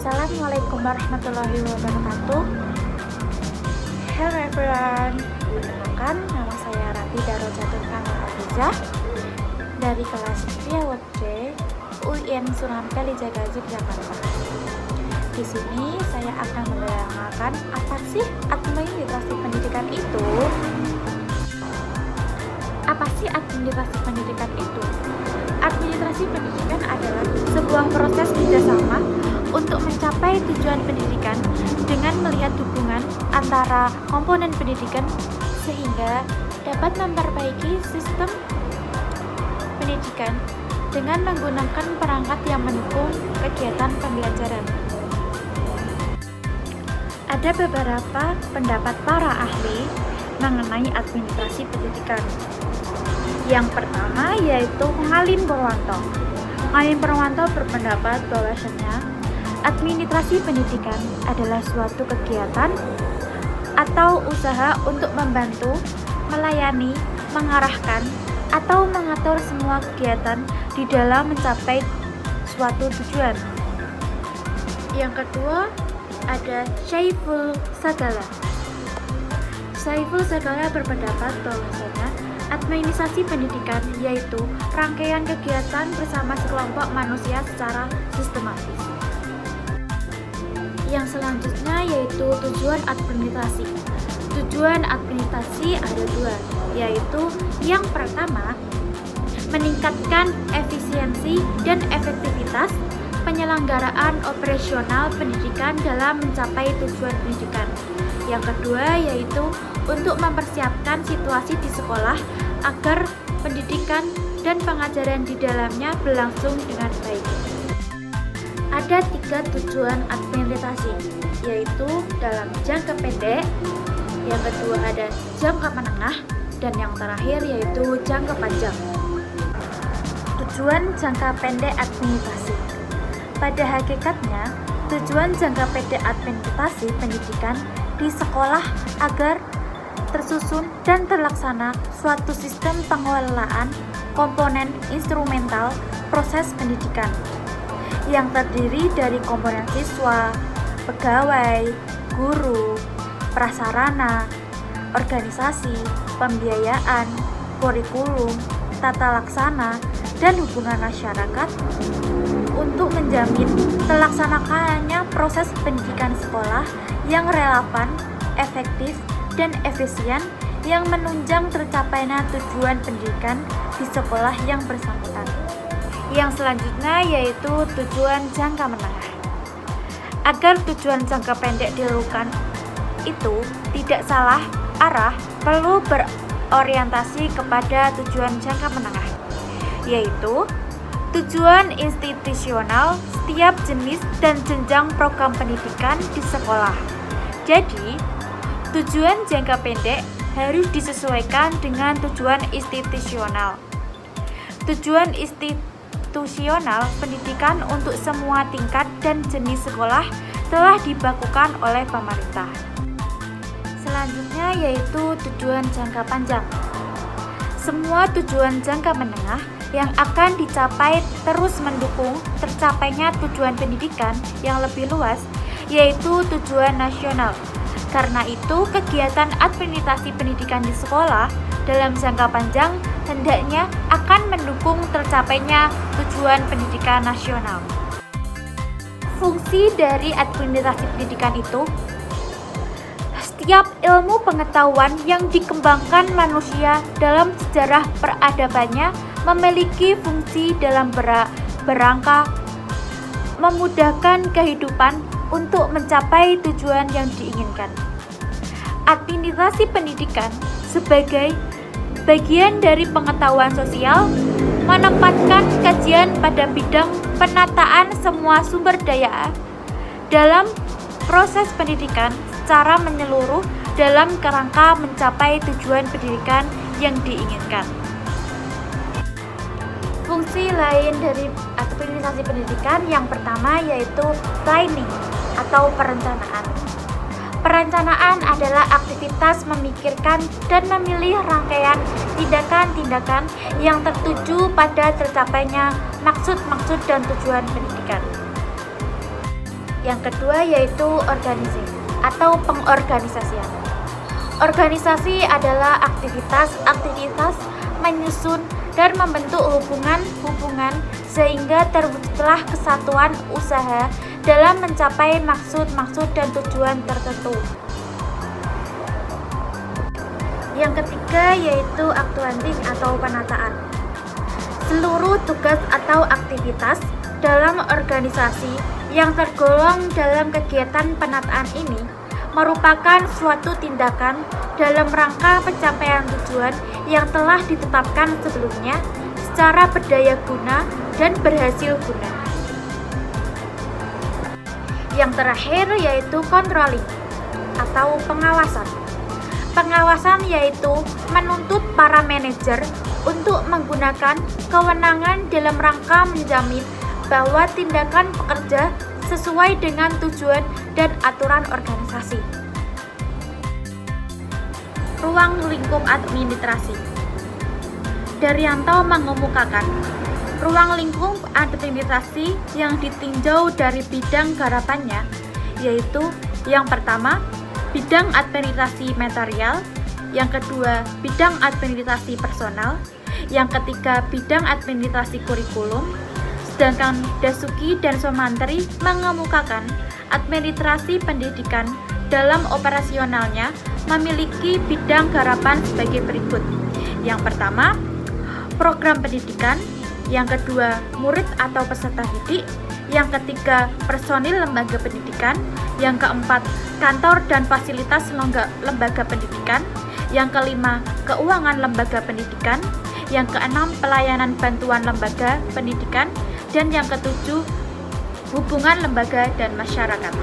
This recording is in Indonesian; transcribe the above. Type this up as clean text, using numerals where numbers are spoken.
Assalamualaikum warahmatullahi wabarakatuh. Hello everyone, perkenalkan nama saya Rafida Rojatul Kamal Abizah dari kelas Piawat C UIN Sunan Kalijaga Yogyakarta. Di sini saya akan menerangkan apa sih administrasi pendidikan itu. Apa sih administrasi pendidikan itu? Administrasi pendidikan adalah sebuah proses kerjasama untuk mencapai tujuan pendidikan dengan melihat hubungan antara komponen pendidikan sehingga dapat memperbaiki sistem pendidikan dengan menggunakan perangkat yang mendukung kegiatan pembelajaran. Ada beberapa pendapat para ahli mengenai administrasi pendidikan. Yang pertama yaitu Ngalin Purwanto. Ngalin Purwanto berpendapat bahwasanya administrasi pendidikan adalah suatu kegiatan atau usaha untuk membantu, melayani, mengarahkan, atau mengatur semua kegiatan di dalam mencapai suatu tujuan. Yang kedua ada Syaiful Sagala. Syaiful Sagala berpendapat bahwasanya administrasi pendidikan yaitu rangkaian kegiatan bersama sekelompok manusia secara sistematis. Yang selanjutnya yaitu tujuan administrasi. Tujuan administrasi ada dua, yaitu yang pertama meningkatkan efisiensi dan efektivitas penyelenggaraan operasional pendidikan dalam mencapai tujuan pendidikan. Yang kedua yaitu untuk mempersiapkan situasi di sekolah agar pendidikan dan pengajaran di dalamnya berlangsung dengan baik. Ada 3 tujuan administrasi, yaitu dalam jangka pendek, yang kedua ada jangka menengah, dan yang terakhir yaitu jangka panjang. Tujuan jangka pendek administrasi. Pada hakikatnya, tujuan jangka pendek administrasi pendidikan di sekolah agar tersusun dan terlaksana suatu sistem pengelolaan komponen instrumental proses pendidikan yang terdiri dari komponen siswa, pegawai, guru, prasarana, organisasi, pembiayaan, kurikulum, tata laksana, dan hubungan masyarakat untuk menjamin terlaksanakannya proses pendidikan sekolah yang relevan, efektif, dan efisien yang menunjang tercapainya tujuan pendidikan di sekolah yang bersangkutan. Yang selanjutnya yaitu tujuan jangka menengah. Agar tujuan jangka pendek dilakukan itu tidak salah arah, perlu berorientasi kepada tujuan jangka menengah, yaitu tujuan institusional setiap jenis dan jenjang program pendidikan di sekolah. Jadi, tujuan jangka pendek harus disesuaikan dengan tujuan institusional. Tujuan institusional pendidikan untuk semua tingkat dan jenis sekolah telah dibakukan oleh pemerintah. Selanjutnya yaitu tujuan jangka panjang. Semua tujuan jangka menengah yang akan dicapai terus mendukung tercapainya tujuan pendidikan yang lebih luas, yaitu tujuan nasional. Karena itu, kegiatan administrasi pendidikan di sekolah dalam jangka panjang hendaknya akan mendukung tercapainya tujuan pendidikan nasional. Fungsi dari administrasi pendidikan itu, setiap ilmu pengetahuan yang dikembangkan manusia dalam sejarah peradabannya memiliki fungsi dalam berangka memudahkan kehidupan untuk mencapai tujuan yang diinginkan. Administrasi pendidikan sebagai bagian dari pengetahuan sosial menempatkan kajian pada bidang penataan semua sumber daya dalam proses pendidikan secara menyeluruh dalam kerangka mencapai tujuan pendidikan yang diinginkan. Fungsi lain dari administrasi pendidikan yang pertama yaitu planning atau perencanaan. Perencanaan adalah aktivitas memikirkan dan memilih rangkaian tindakan-tindakan yang tertuju pada tercapainya maksud-maksud dan tujuan pendidikan. Yang kedua yaitu organizing atau pengorganisasian. Organisasi adalah aktivitas menyusun dan membentuk hubungan-hubungan sehingga terwujudlah kesatuan usaha dalam mencapai maksud-maksud dan tujuan tertentu. Yang ketiga yaitu accounting atau penataan. Seluruh tugas atau aktivitas dalam organisasi yang tergolong dalam kegiatan penataan ini merupakan suatu tindakan dalam rangka pencapaian tujuan yang telah ditetapkan sebelumnya secara berdaya guna dan berhasil guna. Yang terakhir yaitu controlling atau pengawasan. Pengawasan yaitu menuntut para manajer untuk menggunakan kewenangan dalam rangka menjamin bahwa tindakan pekerja sesuai dengan tujuan dan aturan organisasi. Ruang lingkup administrasi. Daryanto mengemukakan ruang lingkup administrasi yang ditinjau dari bidang garapannya, yaitu yang pertama, bidang administrasi material, yang kedua, bidang administrasi personal, yang ketiga, bidang administrasi kurikulum. Sedangkan Dasuki dan Somantri mengemukakan administrasi pendidikan dalam operasionalnya memiliki bidang garapan sebagai berikut. Yang pertama, program pendidikan, yang kedua, murid atau peserta didik, yang ketiga, personil lembaga pendidikan, yang keempat, kantor dan fasilitas lembaga pendidikan, yang kelima, keuangan lembaga pendidikan, yang keenam, pelayanan bantuan lembaga pendidikan, dan yang ketujuh, hubungan lembaga dan masyarakat.